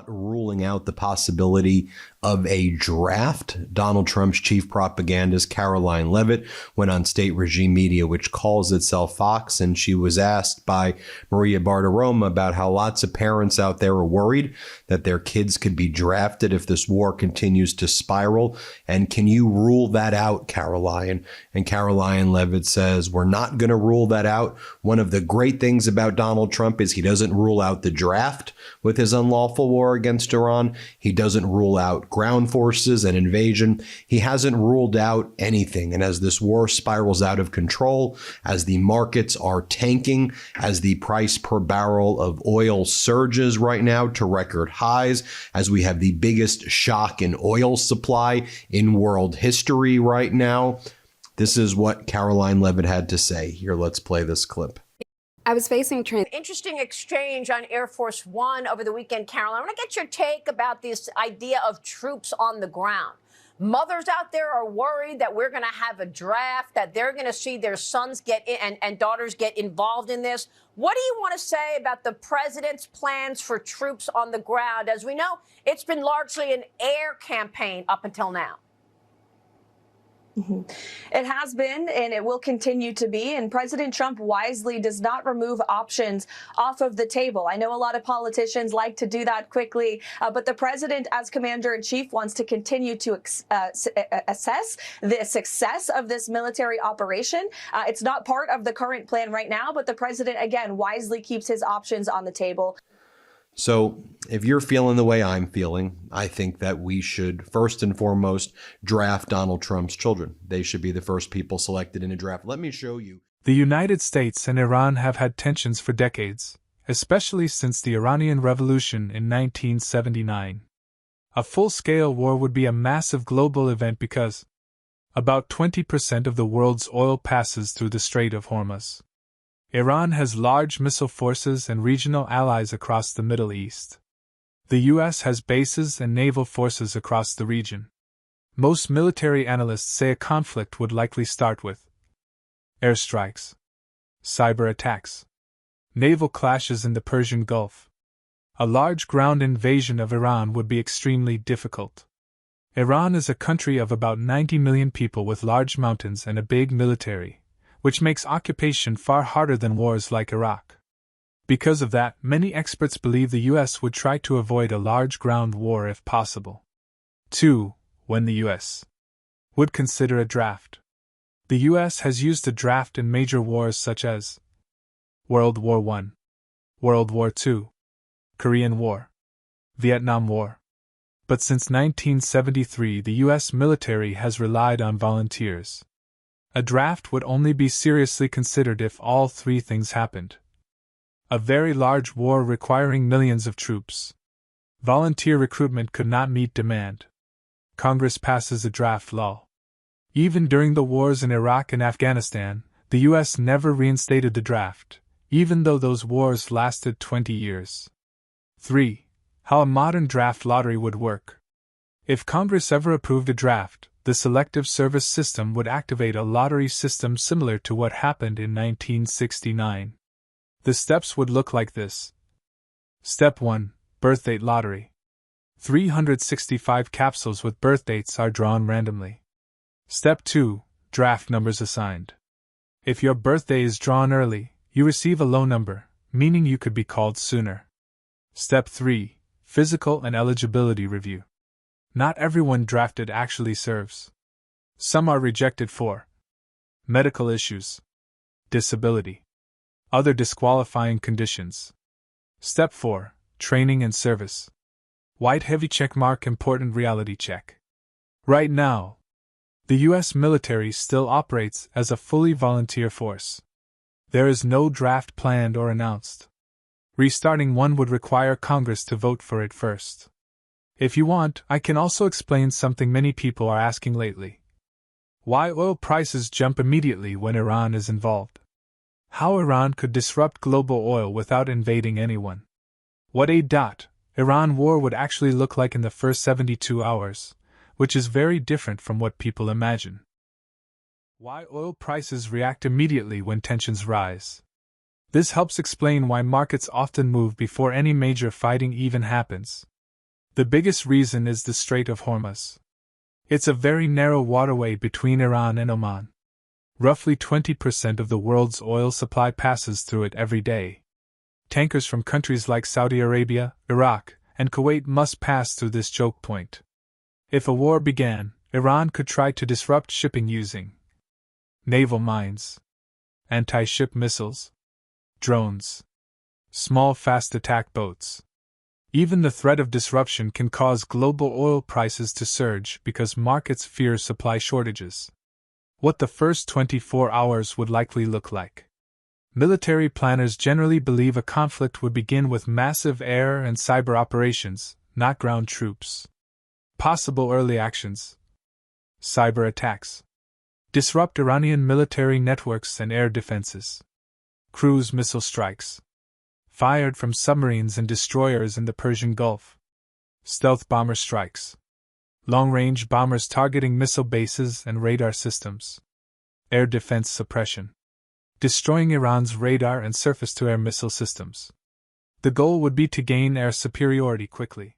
Ruling out the possibility of a draft. Donald Trump's chief propagandist, Caroline Leavitt, went on state regime media, which calls itself Fox, and she was asked by Maria Bartiromo about how lots of parents out there are worried that their kids could be drafted if this war continues to spiral. And can you rule that out, Caroline? And Caroline Leavitt says, we're not going to rule that out. One of the great things about Donald Trump is he doesn't rule out the draft with his unlawful war against Iran. He doesn't rule out ground forces and invasion. He hasn't ruled out anything. And as this war spirals out of control, as the markets are tanking, as the price per barrel of oil surges right now to record highs, as we have the biggest shock in oil supply in world history right now, this is what Caroline Leavitt had to say. Here, let's play this clip. I was facing Interesting exchange on Air Force One over the weekend, Caroline. I want to get your take about this idea of troops on the ground. Mothers out there are worried that we're going to have a draft, that they're going to see their sons get in and daughters get involved in this. What do you want to say about the president's plans for troops on the ground? As we know, it's been largely an air campaign up until now. It has been, and it will continue to be. And President Trump wisely does not remove options off of the table. I know a lot of politicians like to do that quickly, but the president, as commander-in-chief, wants to continue to assess the success of this military operation. It's not part of the current plan right now, but the president, again, wisely keeps his options on the table. So if you're feeling the way I'm feeling, I think that we should first and foremost draft Donald Trump's children. They should be the first people selected in a draft. Let me show you. The United States and Iran have had tensions for decades, especially since the Iranian Revolution in 1979. A full-scale war would be a massive global event because about 20% of the world's oil passes through the Strait of Hormuz. Iran has large missile forces and regional allies across the Middle East. The U.S. has bases and naval forces across the region. Most military analysts say a conflict would likely start with airstrikes, cyber attacks, naval clashes in the Persian Gulf. A large ground invasion of Iran would be extremely difficult. Iran is a country of about 90 million people with large mountains and a big military, which makes occupation far harder than wars like Iraq. Because of that, many experts believe the U.S. would try to avoid a large ground war if possible. 2. When the U.S. would consider a draft. The U.S. has used a draft in major wars such as World War I, World War II, Korean War, Vietnam War. But since 1973, the U.S. military has relied on volunteers. A draft would only be seriously considered if all three things happened. A very large war requiring millions of troops. Volunteer recruitment could not meet demand. Congress passes a draft law. Even during the wars in Iraq and Afghanistan, the U.S. never reinstated the draft, even though those wars lasted 20 years. 3. How a modern draft lottery would work. If Congress ever approved a draft, the Selective Service System would activate a lottery system similar to what happened in 1969. The steps would look like this. Step 1. Birthdate lottery. 365 capsules with birthdates are drawn randomly. Step 2. Draft numbers assigned. If your birthday is drawn early, you receive a low number, meaning you could be called sooner. Step 3. Physical and eligibility review. Not everyone drafted actually serves. Some are rejected for medical issues, disability, other disqualifying conditions. Step 4. Training and service. White heavy check mark, important reality check. Right now, the U.S. military still operates as a fully volunteer force. There is no draft planned or announced. Restarting one would require Congress to vote for it first. If you want, I can also explain something many people are asking lately. Why oil prices jump immediately when Iran is involved. How Iran could disrupt global oil without invading anyone. What a Iran war would actually look like in the first 72 hours, which is very different from what people imagine. Why oil prices react immediately when tensions rise. This helps explain why markets often move before any major fighting even happens. The biggest reason is the Strait of Hormuz. It's a very narrow waterway between Iran and Oman. Roughly 20% of the world's oil supply passes through it every day. Tankers from countries like Saudi Arabia, Iraq, and Kuwait must pass through this choke point. If a war began, Iran could try to disrupt shipping using naval mines, anti-ship missiles, drones, small fast attack boats. Even the threat of disruption can cause global oil prices to surge because markets fear supply shortages. What the first 24 hours would likely look like. Military planners generally believe a conflict would begin with massive air and cyber operations, not ground troops. Possible early actions: cyber attacks. Disrupt Iranian military networks and air defenses. Cruise missile strikes. Fired from submarines and destroyers in the Persian Gulf. Stealth bomber strikes. Long-range bombers targeting missile bases and radar systems. Air defense suppression. Destroying Iran's radar and surface-to-air missile systems. The goal would be to gain air superiority quickly.